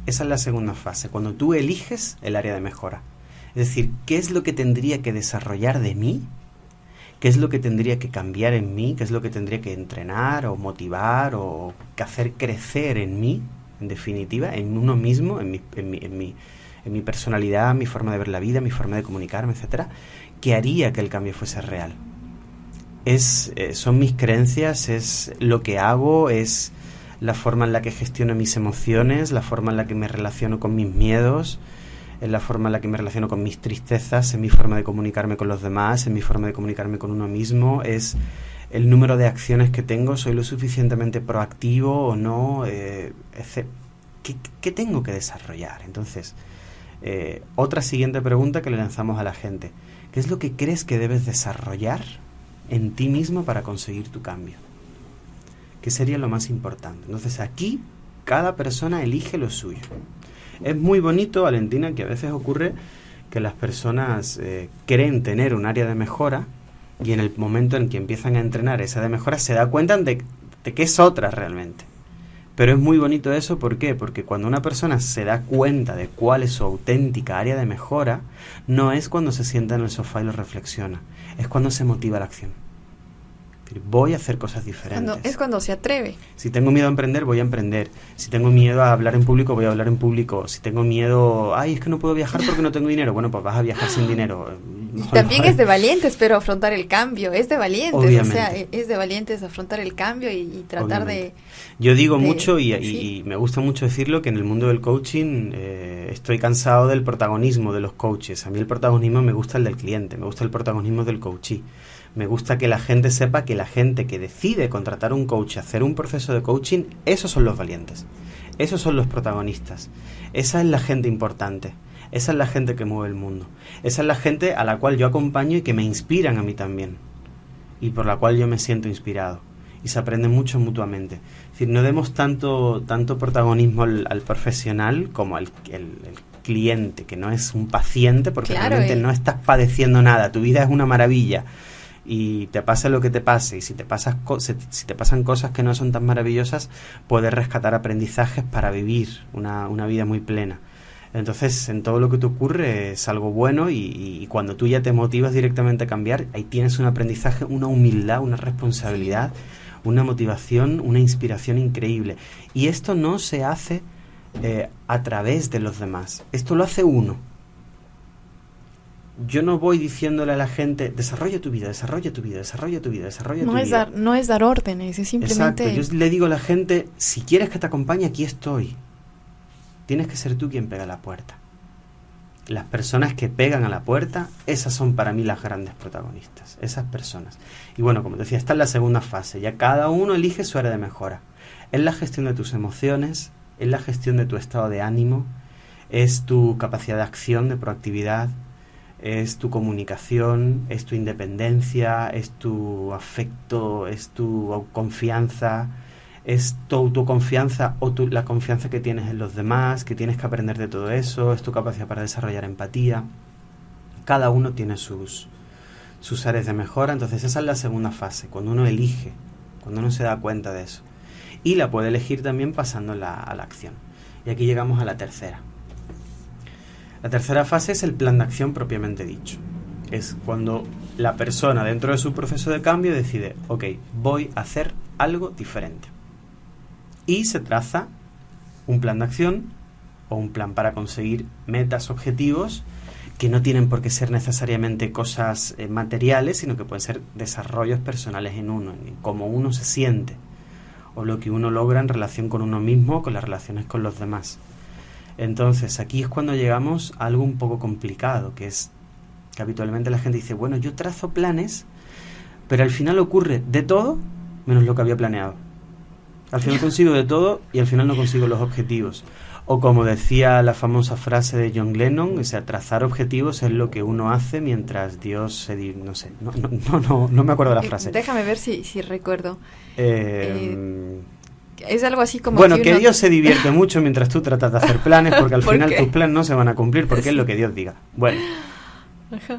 Esa es la segunda fase, cuando tú eliges el área de mejora. Es decir, ¿qué es lo que tendría que desarrollar de mí? ¿Qué es lo que tendría que cambiar en mí? ¿Qué es lo que tendría que entrenar o motivar o hacer crecer en mí, en definitiva, en uno mismo, en mi personalidad, en mi forma de ver la vida, en mi forma de comunicarme, etcétera, que haría que el cambio fuese real. Son mis creencias, es lo que hago, es la forma en la que gestiono mis emociones, la forma en la que me relaciono con mis miedos, es la forma en la que me relaciono con mis tristezas, es mi forma de comunicarme con los demás, es mi forma de comunicarme con uno mismo, es el número de acciones que tengo, soy lo suficientemente proactivo o no, ¿qué tengo que desarrollar? Entonces, otra siguiente pregunta que le lanzamos a la gente: ¿qué es lo que crees que debes desarrollar en ti mismo para conseguir tu cambio? ¿Qué sería lo más importante? Entonces aquí cada persona elige lo suyo. Es muy bonito, Valentina, que a veces ocurre que las personas creen tener un área de mejora y en el momento en que empiezan a entrenar esa de mejora se da cuenta de que es otra realmente. Pero es muy bonito eso, ¿por qué? Porque cuando una persona se da cuenta de cuál es su auténtica área de mejora, no es cuando se sienta en el sofá y lo reflexiona, es cuando se motiva la acción. Voy a hacer cosas diferentes. Es cuando se atreve. Si tengo miedo a emprender, voy a emprender. Si tengo miedo a hablar en público, voy a hablar en público. Si tengo miedo, es que no puedo viajar porque no tengo dinero. Bueno, pues vas a viajar sin dinero. También es de valientes, pero afrontar el cambio. Es de valientes, obviamente. O sea, es de valientes afrontar el cambio y tratar obviamente. Yo digo mucho sí. y me gusta mucho decirlo, que en el mundo del coaching estoy cansado del protagonismo de los coaches. A mí el protagonismo me gusta el del cliente, me gusta el protagonismo del coachee. Me gusta que la gente sepa que la gente que decide contratar un coach, hacer un proceso de coaching, esos son los valientes, esos son los protagonistas, esa es la gente importante, esa es la gente que mueve el mundo, esa es la gente a la cual yo acompaño y que me inspiran a mí también, y por la cual yo me siento inspirado, y se aprende mucho mutuamente. Es decir, no demos tanto protagonismo al profesional como al cliente, que no es un paciente, porque realmente no estás padeciendo nada, tu vida es una maravilla. Y te pasa lo que te pase, y si te pasan cosas que no son tan maravillosas, puedes rescatar aprendizajes para vivir una vida muy plena. Entonces, en todo lo que te ocurre es algo bueno, y cuando tú ya te motivas directamente a cambiar, ahí tienes un aprendizaje, una humildad, una responsabilidad, una motivación, una inspiración increíble. Y esto no se hace a través de los demás, esto lo hace uno. Yo no voy diciéndole a la gente, desarrolla tu vida, desarrolla tu vida, desarrolla tu vida, desarrolla tu vida. No es dar órdenes, es simplemente... Exacto, yo le digo a la gente, si quieres que te acompañe, aquí estoy. Tienes que ser tú quien pega a la puerta. Las personas que pegan a la puerta, esas son para mí las grandes protagonistas, esas personas. Y bueno, como te decía, esta es la segunda fase, ya cada uno elige su área de mejora. Es la gestión de tus emociones, es la gestión de tu estado de ánimo, es tu capacidad de acción, de proactividad, es tu comunicación, es tu independencia, es tu afecto, es tu confianza, es tu autoconfianza o la confianza que tienes en los demás, que tienes que aprender de todo eso, es tu capacidad para desarrollar empatía. Cada uno tiene sus áreas de mejora, entonces esa es la segunda fase, cuando uno elige, cuando uno se da cuenta de eso. Y la puede elegir también pasándola a la acción. Y aquí llegamos a la tercera. La tercera fase es el plan de acción propiamente dicho. Es cuando la persona dentro de su proceso de cambio decide, ok, voy a hacer algo diferente. Y se traza un plan de acción o un plan para conseguir metas, objetivos, que no tienen por qué ser necesariamente cosas materiales, sino que pueden ser desarrollos personales en uno, en cómo uno se siente, o lo que uno logra en relación con uno mismo, con las relaciones con los demás. Entonces, aquí es cuando llegamos a algo un poco complicado, que es que habitualmente la gente dice, bueno, yo trazo planes, pero al final ocurre de todo menos lo que había planeado. Al final consigo de todo y al final no consigo los objetivos. O como decía la famosa frase de John Lennon, o sea, trazar objetivos es lo que uno hace mientras Dios se... no sé, no me acuerdo de la frase. Déjame ver si recuerdo. Es algo así como... Bueno, que Dios se divierte mucho mientras tú tratas de hacer planes, porque al final tus planes no se van a cumplir porque es lo que Dios diga. Bueno,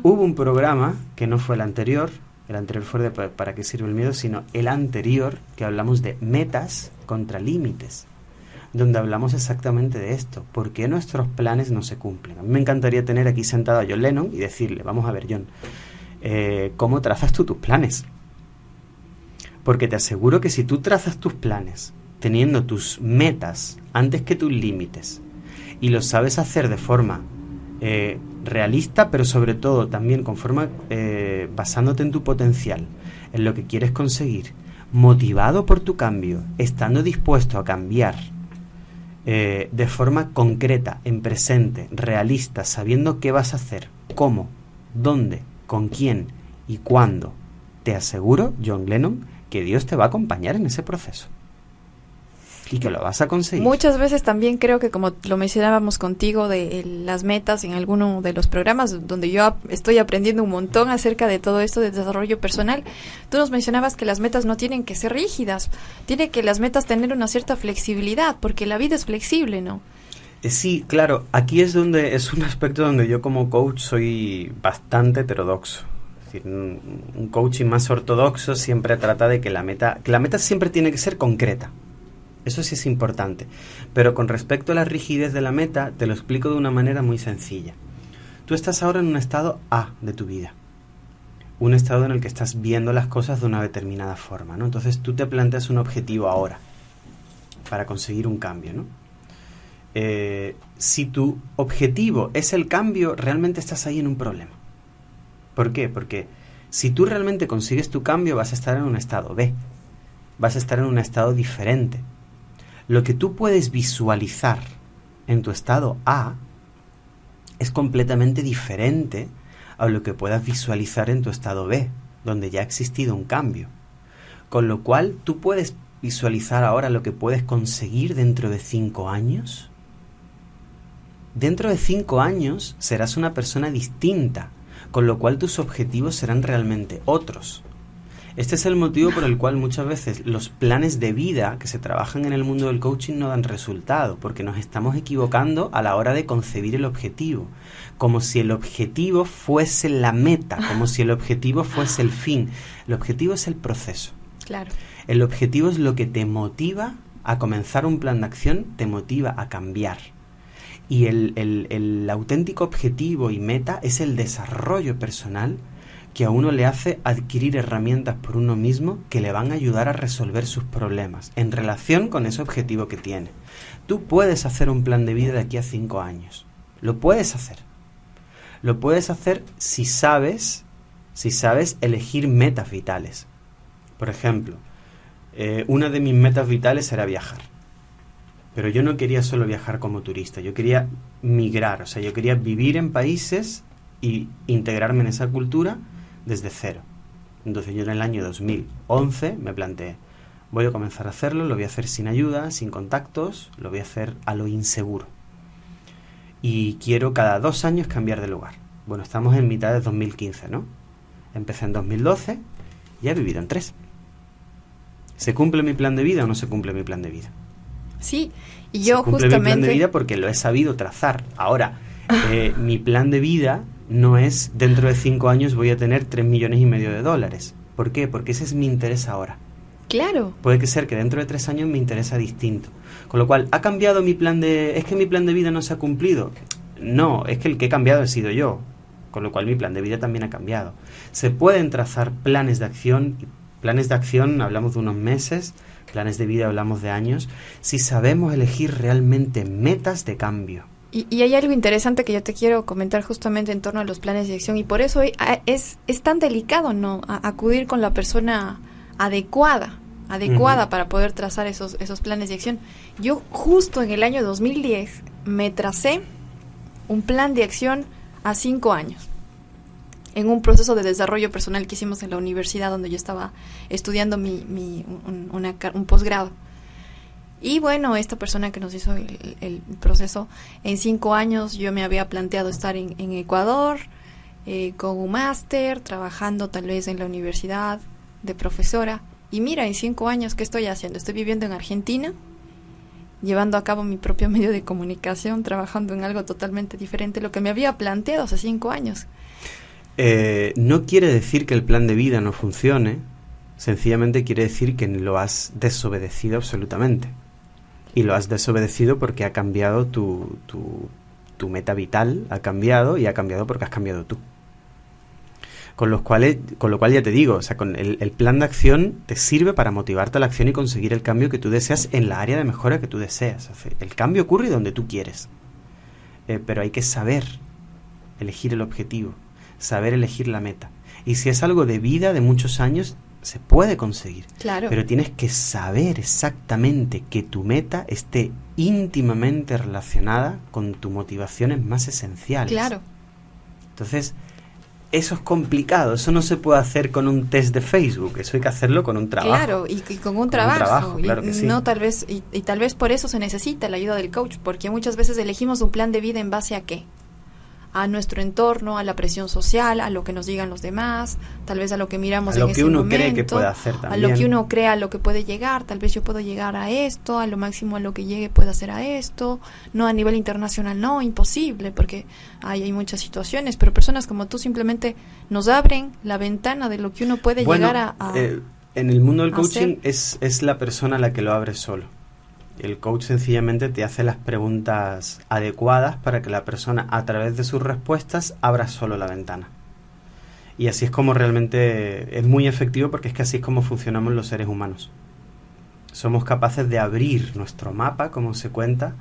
hubo un programa que no fue el anterior fue de ¿Para qué sirve el miedo?, sino el anterior, que hablamos de metas contra límites, donde hablamos exactamente de esto, por qué nuestros planes no se cumplen. A mí me encantaría tener aquí sentado a John Lennon y decirle, vamos a ver, John, ¿cómo trazas tú tus planes? Porque te aseguro que si tú trazas tus planes teniendo tus metas antes que tus límites y lo sabes hacer de forma realista, pero sobre todo también con forma basándote en tu potencial, en lo que quieres conseguir, motivado por tu cambio, estando dispuesto a cambiar de forma concreta, en presente, realista, sabiendo qué vas a hacer, cómo, dónde, con quién y cuándo, te aseguro, John Lennon, que Dios te va a acompañar en ese proceso y que lo vas a conseguir. Muchas veces también creo que, como lo mencionábamos contigo de las metas en alguno de los programas donde yo estoy aprendiendo un montón acerca de todo esto de desarrollo personal, tú nos mencionabas que las metas no tienen que ser rígidas, tiene que las metas tener una cierta flexibilidad, porque la vida es flexible, ¿no? Sí, claro, aquí es donde es un aspecto donde yo como coach soy bastante heterodoxo. Es decir, un coaching más ortodoxo siempre trata de que la meta siempre tiene que ser concreta. Eso sí es importante. Pero con respecto a la rigidez de la meta, te lo explico de una manera muy sencilla. Tú estás ahora en un estado A de tu vida. Un estado en el que estás viendo las cosas de una determinada forma, ¿no? Entonces tú te planteas un objetivo ahora para conseguir un cambio, ¿no? Si tu objetivo es el cambio, realmente estás ahí en un problema. ¿Por qué? Porque si tú realmente consigues tu cambio, vas a estar en un estado B. Vas a estar en un estado diferente. Lo que tú puedes visualizar en tu estado A es completamente diferente a lo que puedas visualizar en tu estado B, donde ya ha existido un cambio. Con lo cual, tú puedes visualizar ahora lo que puedes conseguir dentro de 5 años. Dentro de 5 años serás una persona distinta, con lo cual tus objetivos serán realmente otros. Este es el motivo por el cual muchas veces los planes de vida que se trabajan en el mundo del coaching no dan resultado, porque nos estamos equivocando a la hora de concebir el objetivo, como si el objetivo fuese la meta, como si el objetivo fuese el fin. El objetivo es el proceso. Claro. El objetivo es lo que te motiva a comenzar un plan de acción, te motiva a cambiar. Y el auténtico objetivo y meta es el desarrollo personal, que a uno le hace adquirir herramientas por uno mismo que le van a ayudar a resolver sus problemas en relación con ese objetivo que tiene. Tú puedes hacer un plan de vida de aquí a 5 años. Lo puedes hacer. Lo puedes hacer si sabes elegir metas vitales. Por ejemplo, una de mis metas vitales era viajar. Pero yo no quería solo viajar como turista, yo quería migrar, o sea, yo quería vivir en países y integrarme en esa cultura desde cero. Entonces yo en el año 2011 me planteé, voy a comenzar a hacerlo, lo voy a hacer sin ayuda, sin contactos, lo voy a hacer a lo inseguro. Y quiero cada 2 años cambiar de lugar. Bueno, estamos en mitad de 2015, ¿no? Empecé en 2012 y he vivido en 3. ¿Se cumple mi plan de vida o no se cumple mi plan de vida? Sí, y yo se cumple justamente... mi plan de vida porque lo he sabido trazar. Ahora, mi plan de vida no es dentro de 5 años voy a tener $3,5 millones. ¿Por qué? Porque ese es mi interés ahora. Claro. Puede que ser que dentro de 3 años me interesa distinto. Con lo cual, ¿ha cambiado mi plan de...? ¿Es que mi plan de vida no se ha cumplido? No, es que el que he cambiado he sido yo. Con lo cual mi plan de vida también ha cambiado. Se pueden trazar planes de acción. Planes de acción hablamos de unos meses, planes de vida hablamos de años, si sabemos elegir realmente metas de cambio. Y hay algo interesante que yo te quiero comentar justamente en torno a los planes de acción, y por eso es tan delicado, ¿no? Acudir con la persona adecuada para poder trazar esos planes de acción. Yo justo en el año 2010 me tracé un plan de acción a 5 años en un proceso de desarrollo personal que hicimos en la universidad donde yo estaba estudiando un posgrado. Y bueno, esta persona que nos hizo el proceso, en 5 años yo me había planteado estar en Ecuador, con un máster, trabajando tal vez en la universidad de profesora. Y mira, en 5 años, ¿qué estoy haciendo? Estoy viviendo en Argentina, llevando a cabo mi propio medio de comunicación, trabajando en algo totalmente diferente a lo que me había planteado hace 5 años. No quiere decir que el plan de vida no funcione, sencillamente quiere decir que lo has desobedecido absolutamente. Y lo has desobedecido porque ha cambiado tu meta vital, ha cambiado, y ha cambiado porque has cambiado tú. Con lo cual ya te digo, o sea, con el plan de acción te sirve para motivarte a la acción y conseguir el cambio que tú deseas en la área de mejora que tú deseas. O sea, el cambio ocurre donde tú quieres, pero hay que saber elegir el objetivo, saber elegir la meta. Y si es algo de vida, de muchos años, se puede conseguir. Claro. Pero tienes que saber exactamente que tu meta esté íntimamente relacionada con tus motivaciones más esenciales. Claro. Entonces, eso es complicado. Eso no se puede hacer con un test de Facebook. Eso hay que hacerlo con un trabajo. Claro, y con un trabajo. Claro que sí. No, tal vez, y tal vez por eso se necesita la ayuda del coach, porque muchas veces elegimos un plan de vida en base a ¿qué? A nuestro entorno, a la presión social, a lo que nos digan los demás, tal vez a lo que miramos en ese momento, a lo que uno cree que puede hacer también, a lo que uno crea, a lo que puede llegar. Tal vez yo puedo llegar a esto, a lo máximo a lo que llegue puedo hacer a esto, no a nivel internacional, no, imposible, porque hay muchas situaciones, pero personas como tú simplemente nos abren la ventana de lo que uno puede llegar a en el mundo del coaching hacer. es la persona la que lo abre solo. El coach sencillamente te hace las preguntas adecuadas para que la persona, a través de sus respuestas, abra solo la ventana. Y así es como realmente es muy efectivo, porque es que así es como funcionamos los seres humanos. Somos capaces de abrir nuestro mapa, como se cuenta,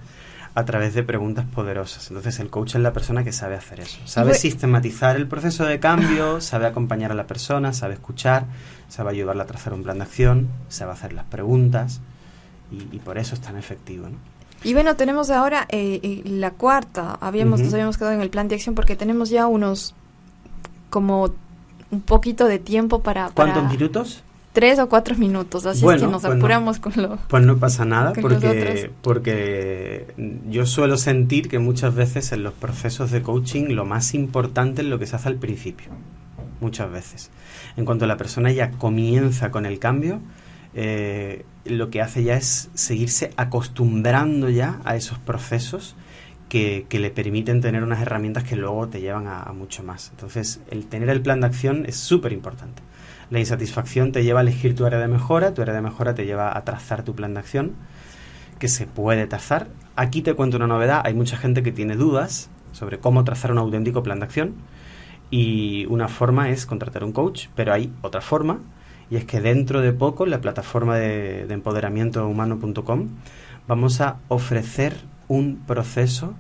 a través de preguntas poderosas. Entonces el coach es la persona que sabe hacer eso. Sabe sistematizar el proceso de cambio, sabe acompañar a la persona, sabe escuchar, sabe ayudarla a trazar un plan de acción, sabe hacer las preguntas. Y por eso es tan efectivo, ¿no? Y bueno, tenemos ahora la cuarta. Nos habíamos quedado en el plan de acción porque tenemos ya como un poquito de tiempo para... ¿Cuántos minutos? 3 o 4 minutos, así es que nos apuramos con lo... Pues no pasa nada, porque yo suelo sentir que muchas veces en los procesos de coaching lo más importante es lo que se hace al principio. Muchas veces. En cuanto la persona ya comienza con el cambio... lo que hace ya es seguirse acostumbrando ya a esos procesos que le permiten tener unas herramientas que luego te llevan a mucho más. Entonces, el tener el plan de acción es súper importante. La insatisfacción te lleva a elegir tu área de mejora te lleva a trazar tu plan de acción, que se puede trazar. Aquí te cuento una novedad: hay mucha gente que tiene dudas sobre cómo trazar un auténtico plan de acción, y una forma es contratar un coach, pero hay otra forma. Y es que dentro de poco, en la plataforma de empoderamientohumano.com, vamos a ofrecer un proceso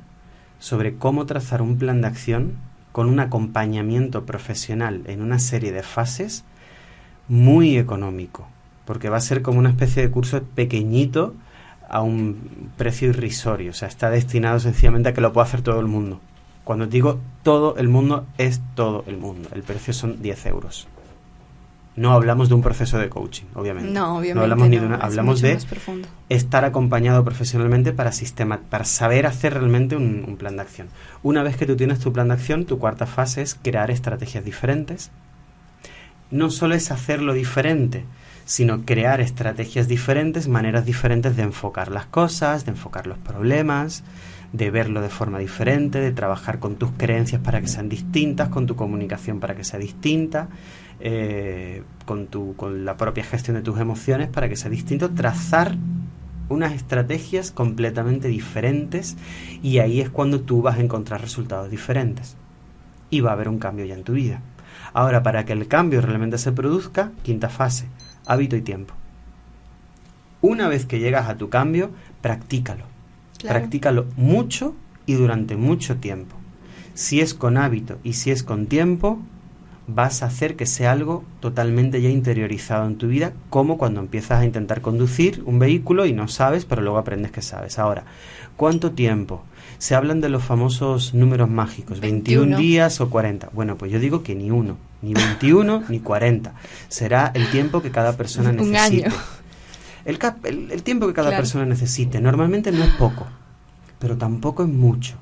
sobre cómo trazar un plan de acción con un acompañamiento profesional en una serie de fases muy económico, porque va a ser como una especie de curso pequeñito a un precio irrisorio. O sea, está destinado sencillamente a que lo pueda hacer todo el mundo. Cuando digo todo el mundo, es todo el mundo. El precio son 10 euros. No hablamos de un proceso de coaching, obviamente. No, obviamente no hablamos ni de una, hablamos de profundo. Estar acompañado profesionalmente para saber hacer realmente un plan de acción. Una vez que tú tienes tu plan de acción, tu cuarta fase es crear estrategias diferentes. No solo es hacerlo diferente, sino crear estrategias diferentes, maneras diferentes de enfocar las cosas, de enfocar los problemas, de verlo de forma diferente, de trabajar con tus creencias para que sean distintas, con tu comunicación para que sea distinta, con la propia gestión de tus emociones para que sea distinto, trazar unas estrategias completamente diferentes, y ahí es cuando tú vas a encontrar resultados diferentes y va a haber un cambio ya en tu vida. Ahora, para que el cambio realmente se produzca, quinta fase, hábito y tiempo. Una vez que llegas a tu cambio, practícalo. Claro. Practícalo mucho y durante mucho tiempo. Si es con hábito y si es con tiempo, vas a hacer que sea algo totalmente ya interiorizado en tu vida, como cuando empiezas a intentar conducir un vehículo y no sabes, pero luego aprendes que sabes. Ahora, ¿cuánto tiempo? Se hablan de los famosos números mágicos, 21 días o 40. Bueno, pues yo digo que ni uno, ni 21 ni 40. Será el tiempo que cada persona necesite. Un año. El tiempo que cada persona necesite. Normalmente no es poco, pero tampoco es mucho.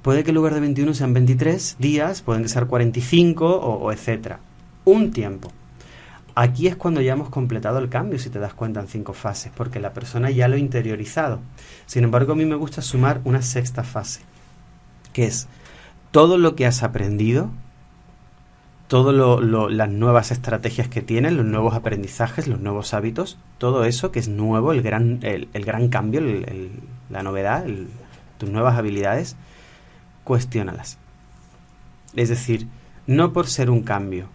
Puede que en lugar de 21 sean 23 días, pueden ser 45 o etcétera. Un tiempo. Aquí es cuando ya hemos completado el cambio, si te das cuenta, en 5 fases, porque la persona ya lo ha interiorizado. Sin embargo, a mí me gusta sumar una sexta fase, que es todo lo que has aprendido, todas las nuevas estrategias que tienes, los nuevos aprendizajes, los nuevos hábitos, todo eso que es nuevo, el gran cambio, la novedad, tus nuevas habilidades, cuestiónalas. Es decir, no por ser un cambio,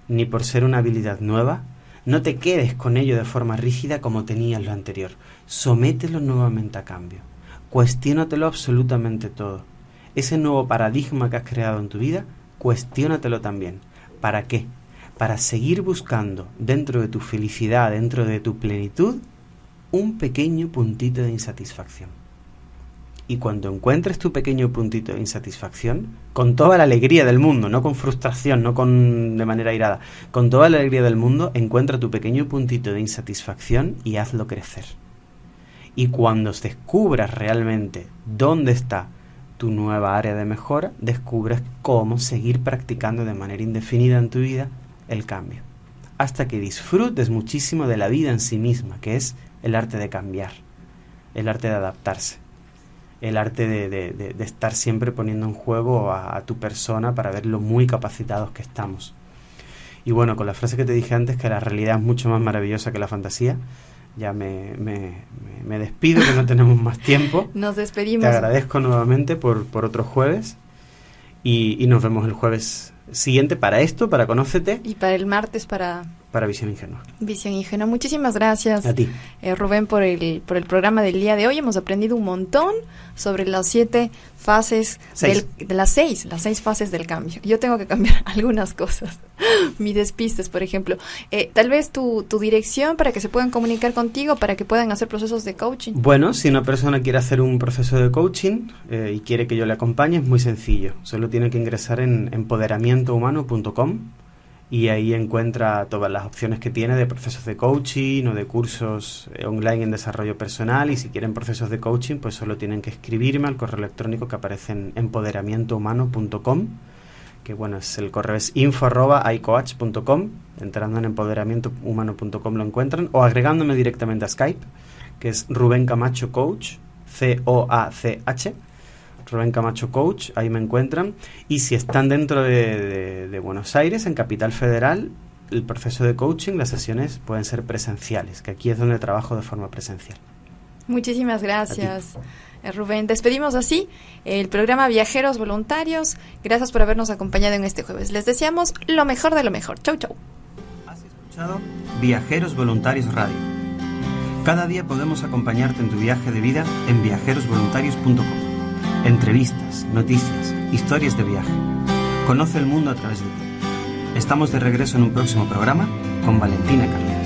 ni por ser una habilidad nueva. No te quedes con ello de forma rígida como tenías lo anterior. Somételo nuevamente a cambio. Cuestiónatelo absolutamente todo. Ese nuevo paradigma que has creado en tu vida, cuestiónatelo también. ¿Para qué? Para seguir buscando dentro de tu felicidad, dentro de tu plenitud, un pequeño puntito de insatisfacción. Y cuando encuentres tu pequeño puntito de insatisfacción, con toda la alegría del mundo, no con frustración, no de manera airada, con toda la alegría del mundo, encuentra tu pequeño puntito de insatisfacción y hazlo crecer. Y cuando descubras realmente dónde está tu nueva área de mejora, descubres cómo seguir practicando de manera indefinida en tu vida el cambio. Hasta que disfrutes muchísimo de la vida en sí misma, que es el arte de cambiar, el arte de adaptarse. El arte de estar siempre poniendo en juego a tu persona para ver lo muy capacitados que estamos. Y bueno, con la frase que te dije antes, que la realidad es mucho más maravillosa que la fantasía, ya me despido, que no tenemos más tiempo. Nos despedimos. Te agradezco nuevamente por otro jueves y nos vemos el jueves siguiente para esto, para Conócete. Y para el martes para Visión Ingenua. Visión Ingenua. Muchísimas gracias a ti, Rubén, por el programa del día de hoy. Hemos aprendido un montón sobre las 7 fases las seis fases del cambio. Yo tengo que cambiar algunas cosas. Mis despistes, por ejemplo. Tal vez tu dirección para que se puedan comunicar contigo, para que puedan hacer procesos de coaching. Bueno, si una persona quiere hacer un proceso de coaching y quiere que yo le acompañe, es muy sencillo. Solo tiene que ingresar en empoderamientohumano.com y ahí encuentra todas las opciones que tiene de procesos de coaching o de cursos online en desarrollo personal. Y si quieren procesos de coaching, pues solo tienen que escribirme al correo electrónico que aparece en empoderamientohumano.com, que bueno, el correo es info@icoach.com. Entrando en empoderamientohumano.com lo encuentran, o agregándome directamente a Skype, que es Rubén Camacho Coach, COACH, Rubén Camacho Coach, ahí me encuentran. Y si están dentro de Buenos Aires, en Capital Federal, el proceso de coaching, las sesiones pueden ser presenciales, que aquí es donde trabajo de forma presencial. Muchísimas gracias, Rubén. Despedimos así el programa Viajeros Voluntarios. Gracias por habernos acompañado en este jueves. Les deseamos lo mejor de lo mejor. Chau, chau. Has escuchado Viajeros Voluntarios Radio. Cada día podemos acompañarte en tu viaje de vida en viajerosvoluntarios.com. Entrevistas, noticias, historias de viaje. Conoce el mundo a través de ti. Estamos de regreso en un próximo programa con Valentina Carles.